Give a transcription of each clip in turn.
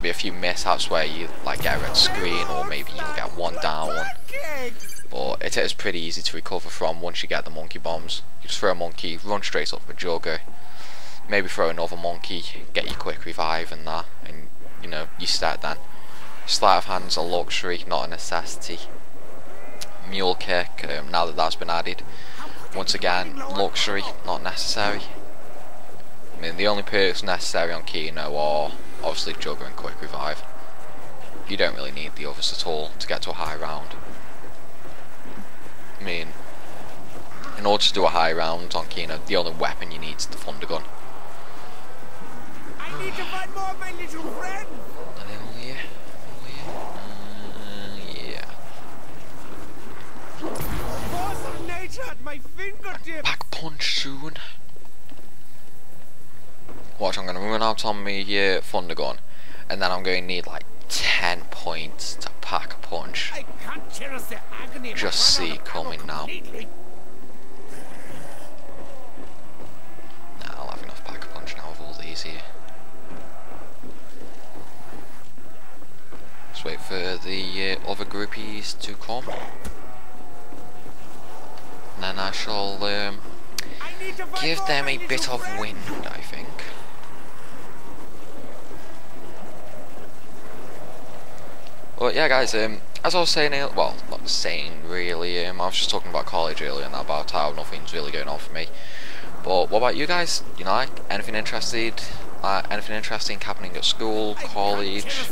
be a few mishaps where you like get a red screen, or maybe you'll get one down. But it is pretty easy to recover from once you get the monkey bombs. You just throw a monkey, run straight up with a jugger, maybe throw another monkey, get your quick revive and that, and you know, you start then. Sleight of hand's a luxury, not a necessity. Mule kick, now that that's been added, once again, luxury, not necessary. I mean, the only perks necessary on Kino are obviously jugger and quick revive. You don't really need the others at all to get to a high round. I mean, in order to do a high round on Kino, the only weapon you need is the thunder gun. I need to find more of my little friend. Yeah. Force of nature at my fingertips. Pack punch soon. Watch, I'm going to run out on my thunder gun, and then I'm going to need like 10 points to pack a punch. I can't cherish the agony. Just see it coming now. Nah, I'll have enough pack a punch now with all these here. Just wait for the other groupies to come. And then I shall give them a bit of wind, I think. Well, yeah, guys, as I was saying, well, not saying really, I was just talking about college earlier and about how nothing's really going on for me. But what about you guys? You know, like, anything interesting happening at school, college?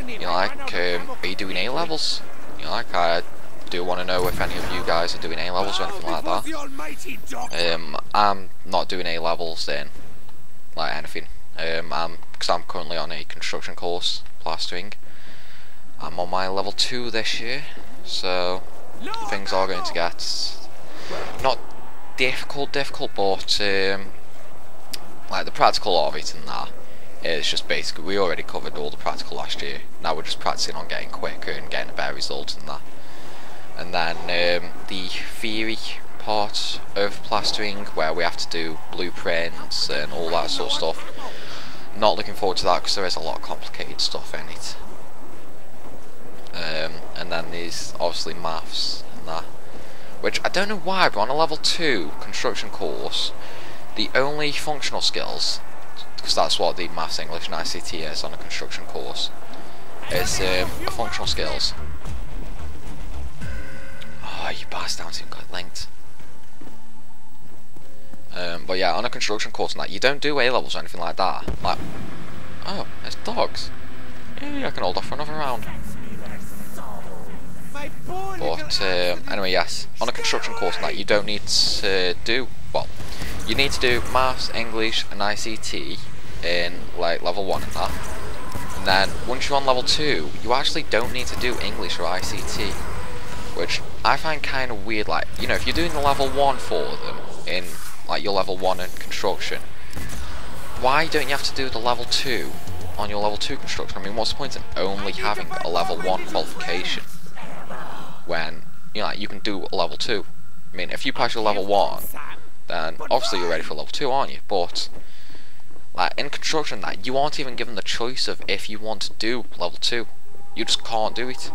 You know, like, are you doing A-levels? You know, like, I do want to know if any of you guys are doing A-levels or anything like that. I'm not doing A-levels in, like, anything. Because I'm currently on a construction course, plastering. I'm on my level 2 this year, so things are going to get not difficult, but like the practical of it and that is just basically, we already covered all the practical last year. Now we're just practicing on getting quicker and getting a better result and that. And then the theory part of plastering, where we have to do blueprints and all that sort of stuff. Not looking forward to that because there is a lot of complicated stuff in it. And then there's obviously maths and that, which I don't know why, but on a level 2 construction course, the only functional skills, because that's what the maths, English and ICT is on a construction course, is functional skills. Oh, you bastard, I haven't got linked. But yeah, on a construction course and that, you don't do A-levels or anything like that. Like, oh, there's dogs. Yeah, I can hold off for another round. But anyway, yes, on a construction course and that, you don't need to do, well, you need to do maths, English and ICT in like level 1 and that. And then once you're on level 2, you actually don't need to do English or ICT, which I find kind of weird. Like, you know, if you're doing the level 1 for them in like your level 1 in construction, why don't you have to do the level 2 on your level 2 construction? I mean, what's the point in only having a level 1 qualification when, you know, like, you can do a level 2? I mean, if you pass your level 1, then obviously you're ready for level 2, aren't you? But like in construction, that you aren't even given the choice of if you want to do level 2. You just can't do it.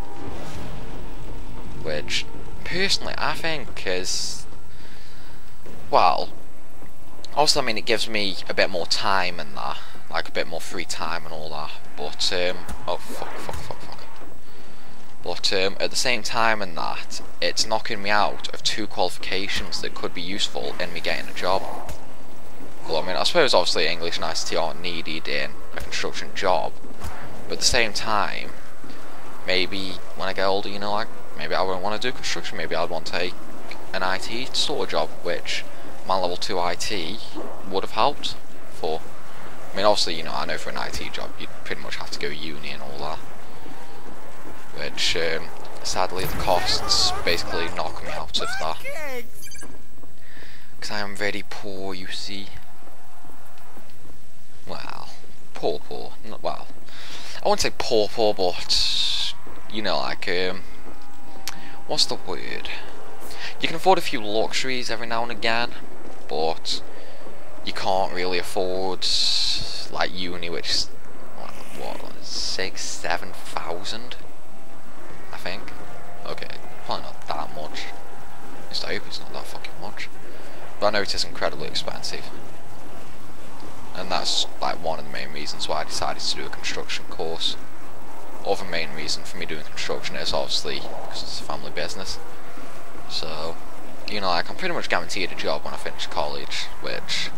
Which personally I think is, well, also, I mean, it gives me a bit more time and that, like a bit more free time and all that. But oh fuck. But at the same time and that, it's knocking me out of 2 qualifications that could be useful in me getting a job. Well, I mean, I suppose obviously English and ICT aren't needed in a construction job, but at the same time, maybe when I get older, you know, like, maybe I won't want to do construction, maybe I'd want to take an IT sort of job, which my level 2 IT would have helped for. I mean, obviously, you know, I know for an IT job, you'd pretty much have to go uni and all that. Which, sadly, the costs basically knock me out of that. Because I am very poor, you see. Well, poor. Not, well, I wouldn't say poor, but, you know, like, what's the word? You can afford a few luxuries every now and again, but you can't really afford, like, uni, which is, well, what, like 6,000-7,000, I think. Okay, probably not that much. At least I hope it's not that fucking much. But I know it is incredibly expensive. And that's like one of the main reasons why I decided to do a construction course. Other main reason for me doing construction is obviously because it's a family business. So, you know, like I'm pretty much guaranteed a job when I finish college, which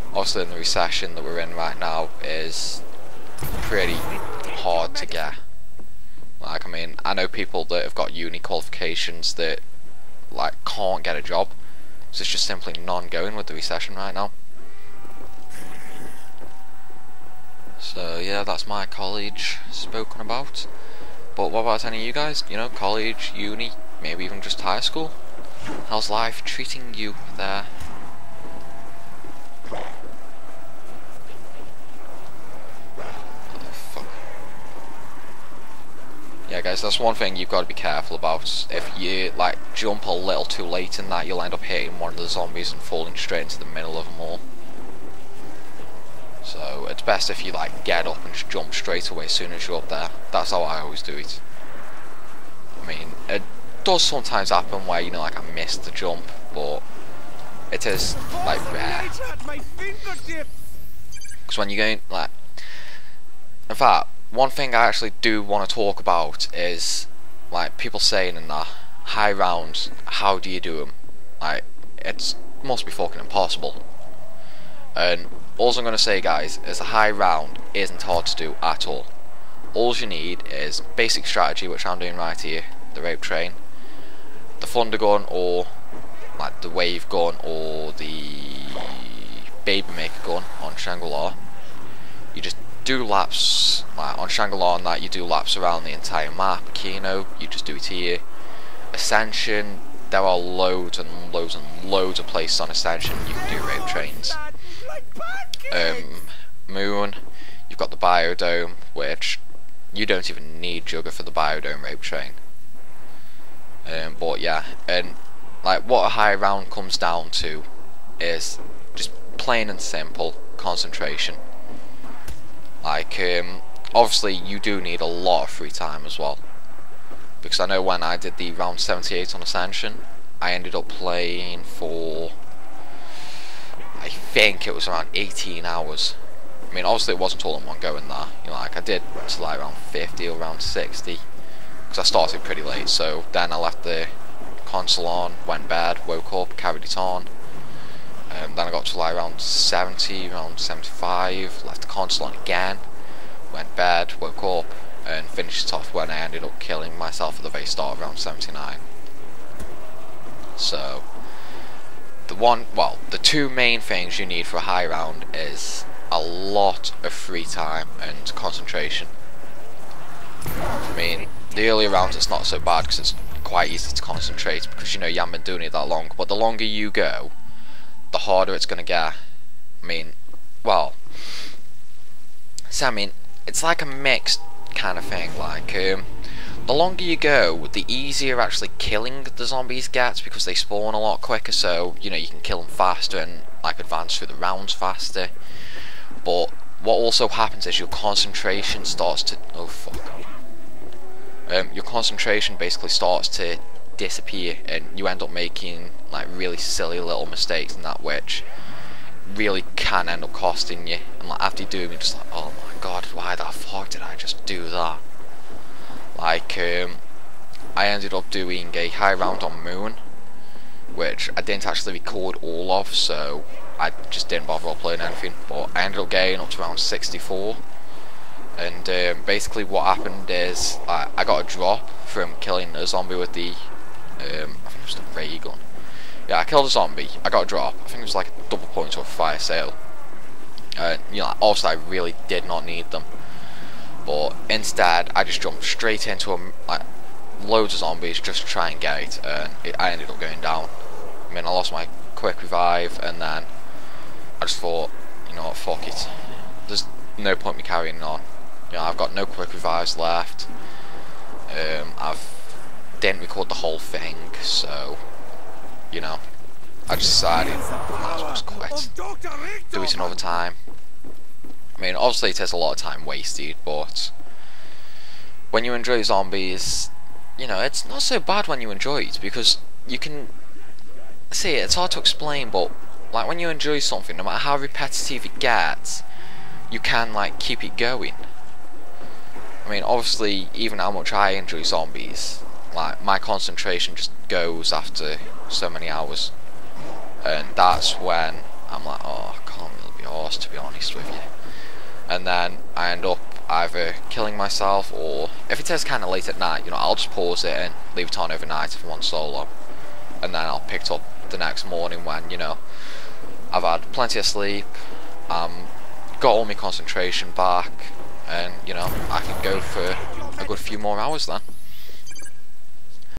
obviously in the recession that we're in right now is pretty hard to get. Like, I mean, I know people that have got uni qualifications that like can't get a job, so it's just simply non-going with the recession right now. So yeah, that's my college spoken about. But what about any of you guys? You know, college, uni, maybe even just high school? How's life treating you there? Oh, fuck. Yeah guys, that's one thing you've got to be careful about. If you like jump a little too late in that, you'll end up hitting one of the zombies and falling straight into the middle of them all. So it's best if you like get up and just jump straight away as soon as you're up there. That's how I always do it. I mean, it does sometimes happen where, you know, like I missed the jump, but it is like rare. Because when you're going like, in fact, one thing I actually do want to talk about is like people saying in the high rounds, how do you do them? Like, it must be fucking impossible. And all I'm going to say, guys, is a high round isn't hard to do at all. All you need is basic strategy, which I'm doing right here, the rape train, the thunder gun, or like the wave gun, or the baby maker gun on Shangri-La. You just do laps, like on Shangri-La and that, you do laps around the entire map. Kino, you just do it here. Ascension, there are loads and loads and loads of places on Ascension you can do rape trains. Moon, you've got the biodome, which you don't even need Jugger for the biodome rape train. But yeah, and like what a high round comes down to is just plain and simple concentration. Like obviously you do need a lot of free time as well, because I know when I did the round 78 on Ascension, I ended up playing for, I think it was around 18 hours. I mean, obviously it wasn't all in one go in there. You know, like I did to like around 50 or around 60, because I started pretty late. So then I left the console on, went bed, woke up, carried it on. Then I got to like around 70, around 75, left the console on again, went bed, woke up, and finished it off when I ended up killing myself at the very start of round 79. So the two main things you need for a high round is a lot of free time and concentration. I mean, the earlier rounds it's not so bad because it's quite easy to concentrate because, you know, you haven't been doing it that long, but the longer you go, the harder it's going to get. I mean, well, so I mean, it's like a mixed kind of thing. Like, the longer you go, the easier actually killing the zombies gets because they spawn a lot quicker, so, you know, you can kill them faster and, like, advance through the rounds faster. But what also happens is your concentration starts to, oh fuck, your concentration basically starts to disappear, and you end up making like really silly little mistakes and that, which really can end up costing you. And like after you do them, you're just like, oh my god, why the fuck did I just do that? Like I ended up doing a high round on Moon, which I didn't actually record all of, so I just didn't bother uploading anything. But I ended up getting up to around 64. And basically what happened is I got a drop from killing a zombie with the I think it was the ray gun. Yeah, I killed a zombie, I got a drop. I think it was like a double point or a fire sale. You know, obviously I really did not need them, but instead I just jumped straight into like loads of zombies just to try and get it, and I ended up going down. I mean, I lost my quick revive, and then I just thought, you know what, fuck it. There's no point me carrying on. You know, I've got no quick revives left. Didn't record the whole thing, so, you know, I just decided I might as well just quit. Do it another time. I I mean, obviously it takes a lot of time wasted, but when you enjoy zombies, you know, it's not so bad when you enjoy it, because you can see, it's hard to explain, but like when you enjoy something, no matter how repetitive it gets, you can like keep it going. I mean, obviously, even how much I enjoy zombies, like my concentration just goes after so many hours, and that's when I'm like, oh, I can't really be arsed, to be honest with you. And then I end up either killing myself, or if it is kind of late at night, you know, I'll just pause it and leave it on overnight if I want solo, and then I'll pick it up the next morning when, you know, I've had plenty of sleep, got all my concentration back, and you know, I can go for a good few more hours then.